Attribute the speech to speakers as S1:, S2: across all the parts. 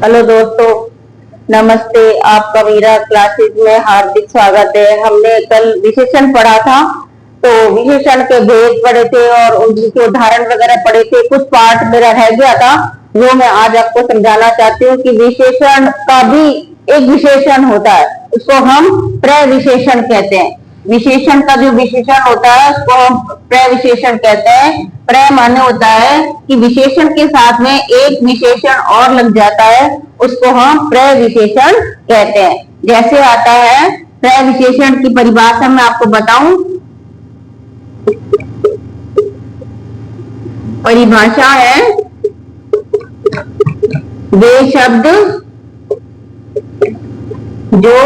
S1: Hello दोस्तों, नमस्ते। आपका मेरा क्लासेस में हार्दिक स्वागत है। हमने कल विशेषण पढ़ा था, तो विशेषण के भेद पढ़े थे और उनके उदाहरण वगैरह पढ़े थे। कुछ पार्ट मेरा रह गया था, वो मैं आज आपको समझाना चाहती हूँ कि विशेषण का भी एक विशेषण होता है, उसको हम प्रविशेषण कहते हैं। विशेषण का जो विशेषण होता है उसको हम प्रविशेषण कहते हैं। प्र माने होता है कि विशेषण के साथ में एक विशेषण और लग जाता है, उसको हम प्रविशेषण कहते हैं। जैसे आता है प्रविशेषण की परिभाषा मैं आपको बताऊं। परिभाषा है वे शब्द जो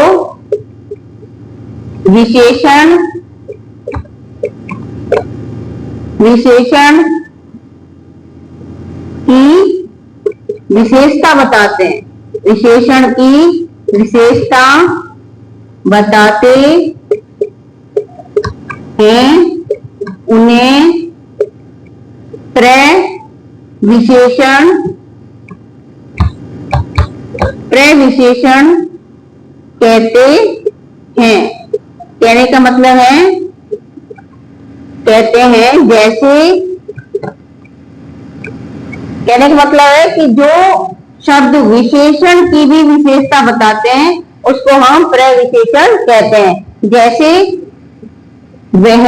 S1: विशेषण की विशेषता बताते हैं। विशेषण की विशेषता बताते हैं, उन्हें प्रविशेषण कहते हैं। कहने का मतलब है, कहते हैं जैसे, कहने का मतलब है कि जो शब्द विशेषण की भी विशेषता बताते हैं उसको हम प्रविशेषण कहते हैं। जैसे वह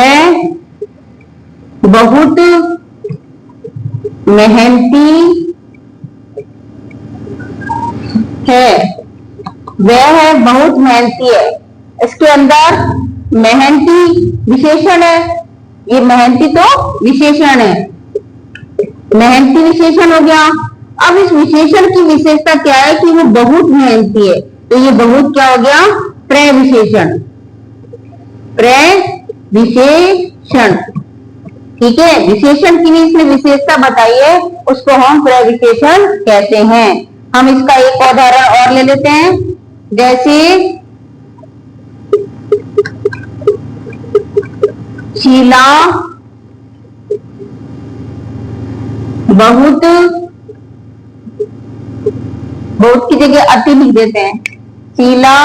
S1: बहुत मेहनती है, वह बहुत मेहनती है। इसके अंदर मेहनती विशेषण है, ये मेहनती तो विशेषण है, मेहनती विशेषण हो गया। अब इस विशेषण की विशेषता क्या है कि वो बहुत मेहनती है, तो ये बहुत क्या हो गया, प्रविशेषण। प्रविशेषण, ठीक है। विशेषण की भी इसने विशेषता बताई है, उसको हम प्रविशेषण कहते हैं। हम इसका एक उदाहरण और ले लेते हैं। जैसे शीला बहुत, बहुत की जगह अति लिख देते हैं। शीला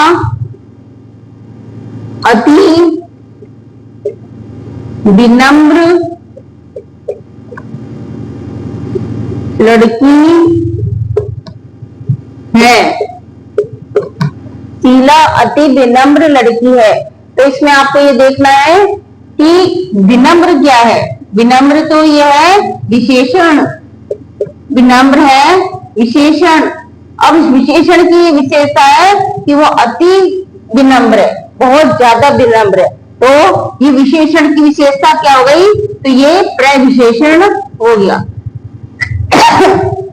S1: अति विनम्र लड़की है। शीला अति विनम्र लड़की है, तो इसमें आपको ये देखना है कि विनम्र क्या है। विनम्र तो यह है विशेषण, विनम्र है विशेषण। अब इस विशेषण की विशेषता है कि वो अति विनम्र है, बहुत ज्यादा विनम्र है, तो ये विशेषण की विशेषता क्या हो गई, तो ये प्रविशेषण हो गया।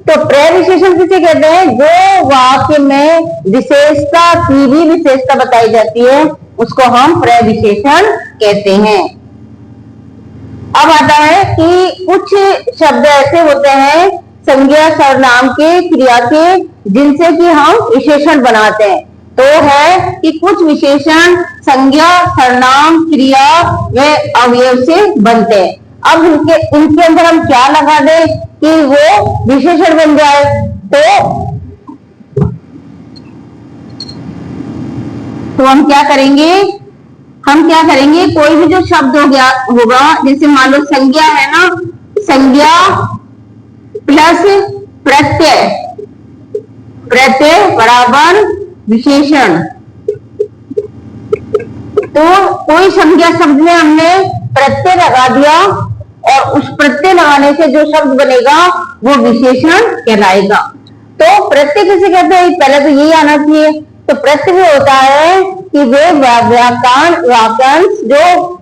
S1: तो प्रविशेषण किसे कहते हैं, जो वाक्य में विशेषता की भी विशेषता बताई जाती है उसको हम प्रविशेषण कहते हैं। अब आता है कि कुछ शब्द ऐसे होते हैं संज्ञा सर्वनाम के क्रिया के, जिनसे कि हम विशेषण बनाते हैं। तो है कि कुछ विशेषण संज्ञा सर्वनाम क्रिया व अवयव से बनते हैं। अब उनके अंदर हम क्या लगा दें कि वो विशेषण बन जाए, तो हम क्या करेंगे, कोई भी जो शब्द हो गया होगा, जैसे मान लो संज्ञा है ना, संज्ञा प्लस प्रत्यय, प्रत्यय बराबर विशेषण। तो कोई संज्ञा शब्द में हमने प्रत्यय लगा दिया और उस प्रत्यय लगाने से जो शब्द बनेगा वो विशेषण कहलाएगा। तो प्रत्यय किसे कहते हैं, पहले तो यही आना चाहिए। तो प्रत्यय होता है कि वे वाक्यांश जो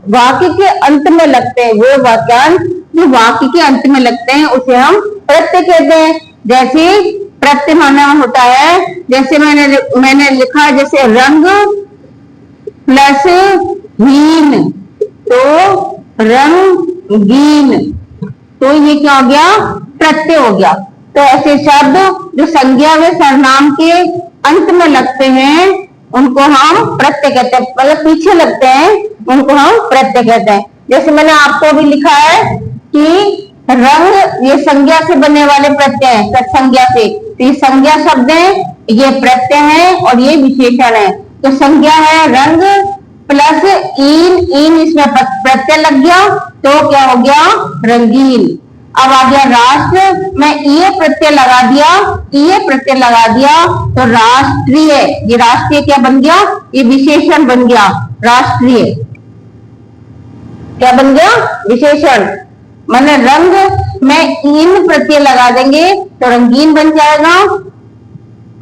S1: वाक्य के अंत में लगते हैं, वो वाक्यांश जो वाक्य के अंत में लगते हैं उसे हम प्रत्यय कहते हैं। जैसे प्रत्यय माना होता है, जैसे मैंने लिखा, जैसे रंग प्लस हीन तो रंगीन, तो ये क्या हो गया, प्रत्यय हो गया। तो ऐसे शब्द जो संज्ञा व सर्वनाम के अंत में लगते हैं उनको हम प्रत्यय कहते हैं, मतलब पीछे लगते हैं उनको हम प्रत्यय कहते हैं। जैसे मैंने आपको भी लिखा है कि रंग, ये संज्ञा से बनने वाले प्रत्यय हैं, संज्ञा से, तो ये संज्ञा शब्द है, ये प्रत्यय है और ये विशेषण है। तो संज्ञा है रंग प्लस ईन, ईन इसमें प्रत्यय लग गया तो क्या हो गया, रंगीन। अब आ गया राष्ट्र, मैं ये प्रत्यय लगा दिया, ये प्रत्यय लगा दिया तो राष्ट्रीय, ये राष्ट्रीय क्या बन गया, ये विशेषण बन गया राष्ट्रीय। क्या बन गया, विशेषण। मैंने रंग में इन प्रत्यय लगा देंगे तो रंगीन बन जाएगा,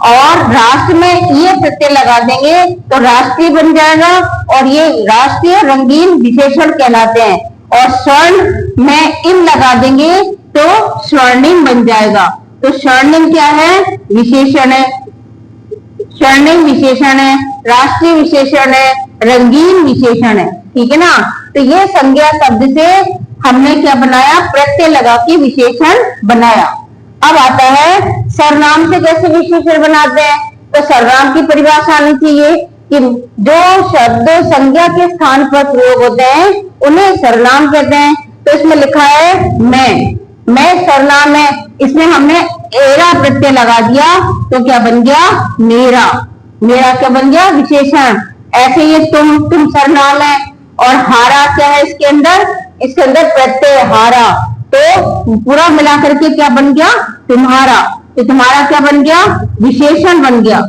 S1: और राष्ट्र में ये प्रत्यय लगा देंगे तो राष्ट्रीय बन जाएगा, और ये राष्ट्रीय रंगीन विशेषण कहलाते हैं। और स्वर्ण में इन लगा देंगे तो स्वर्णिम बन जाएगा। तो स्वर्णिम क्या है, विशेषण है, स्वर्णिम विशेषण है, राष्ट्रीय विशेषण है, रंगीन विशेषण है। ठीक है ना। तो ये संज्ञा शब्द से हमने क्या बनाया, प्रत्यय लगा के विशेषण बनाया। अब आता है सर्वनाम से कैसे विशेषण बनाते हैं। तो सर्वनाम की परिभाषा आनी चाहिए कि जो शब्द संज्ञा के स्थान पर प्रयोग होते हैं उन्हें सर्वनाम कहते हैं। तो इसमें लिखा है मैं सर्वनाम है, इसमें हमने एरा प्रत्यय लगा दिया तो क्या बन गया, मेरा। मेरा क्या बन गया, विशेषण। ऐसे ये तुम सर्वनाम है, और हारा क्या है इसके अंदर प्रत्यय हारा, तो पूरा मिलाकर के क्या बन गया, तुम्हारा। तो तुम्हारा क्या बन गया, विशेषण बन गया।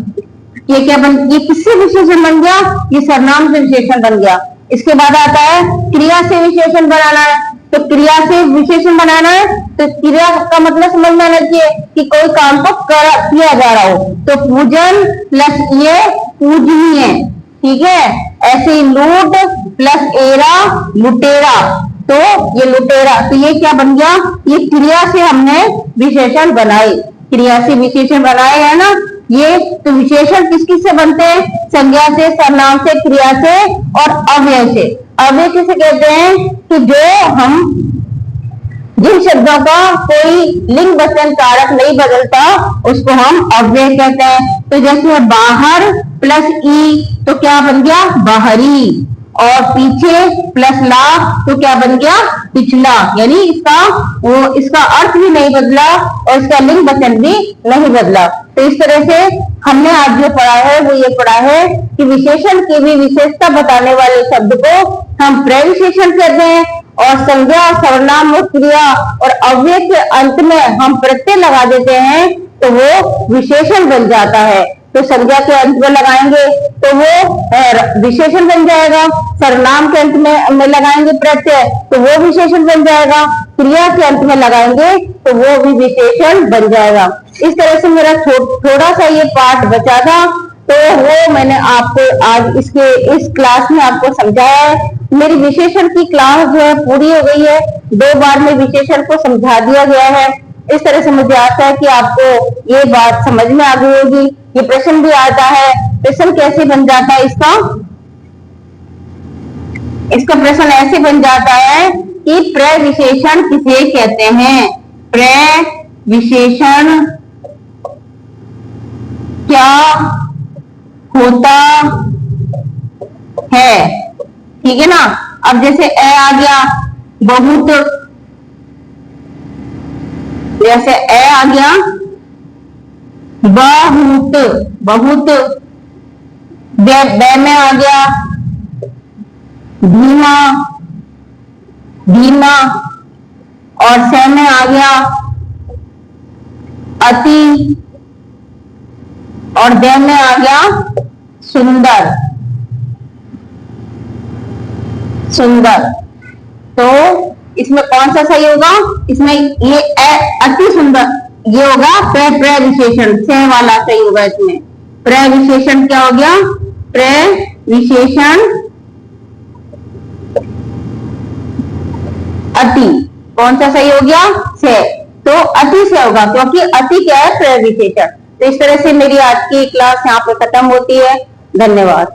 S1: ये क्या बन, ये किससे विशेषण बन गया, ये सर्वनाम से विशेषण बन गया। इसके बाद आता है क्रिया से विशेषण बनाना है। तो क्रिया से विशेषण बनाना है तो क्रिया का मतलब समझ में आना चाहिए कि कोई काम को किया जा रहा हो। तो पूजन प्लस ये पूजनीय, ठीक है। ऐसे ही लूट प्लस एरा लुटेरा, तो ये लुटेरा, तो ये क्या बन गया, ये क्रिया से हमने विशेषण बनाए, क्रिया से विशेषण बनाए है ना। ये तो विशेषण किस किस से बनते हैं, संज्ञा से, सर्वनाम से, क्रिया से और अव्यय से। अव्यय किसे कहते हैं कि जो हम जिन शब्दों का कोई लिंग वचन कारक नहीं बदलता उसको हम अव्यय कहते हैं। तो जैसे बाहर प्लस ई तो क्या बन गया, बाहरी, और पीछे प्लस ला तो क्या बन गया, पिछला। यानी इसका अर्थ भी नहीं बदला और इसका लिंग वचन भी नहीं बदला। तो इस तरह से हमने आज जो पढ़ा है वो ये पढ़ा है कि विशेषण की भी विशेषता बताने वाले शब्द को हम प्रविशेषण कहते हैं, और संज्ञा, सर्वनाम, क्रिया और अव्यय के अंत में हम प्रत्यय लगा देते हैं तो वो विशेषण बन जाता है। तो संज्ञा के अंत में लगाएंगे तो वो विशेषण बन जाएगा, सर्वनाम के अंत में लगाएंगे प्रत्यय तो वो विशेषण बन जाएगा, क्रिया के अंत में लगाएंगे तो वो भी विशेषण बन जाएगा। इस तरह से मेरा थोड़ा सा ये पाठ बचा था, तो वो मैंने आपको आज इस क्लास में आपको समझाया है। मेरी विशेषण की क्लास जो है पूरी हो गई है, 2 बार में विशेषण को समझा दिया गया है। इस तरह से मुझे आशा है कि आपको ये बात समझ में आ गई होगी। ये प्रश्न भी आता है, प्रश्न कैसे बन जाता है इसका प्रश्न ऐसे बन जाता है कि प्रविशेषण किसे कहते हैं, प्रविशेषण क्या होता है, ठीक है ना। अब जैसे ए आ गया, बहुत, जैसे ए आ गया बहुत, बहुत, बे में आ गया धीमा, धीमा, और से में आ गया अति, और दे में आ गया सुंदर, सुंदर। तो इसमें कौन सा सही होगा, इसमें ये अति सुंदर ये होगा प्रविशेषण, से वाला सही होगा। इसमें प्रविशेषण क्या हो गया, प्रविशेषण अति, कौन सा सही हो गया, से। तो अति से होगा क्योंकि अति क्या है, प्रविशेषण। तो इस तरह से मेरी आज की क्लास यहाँ पे खत्म होती है। धन्यवाद।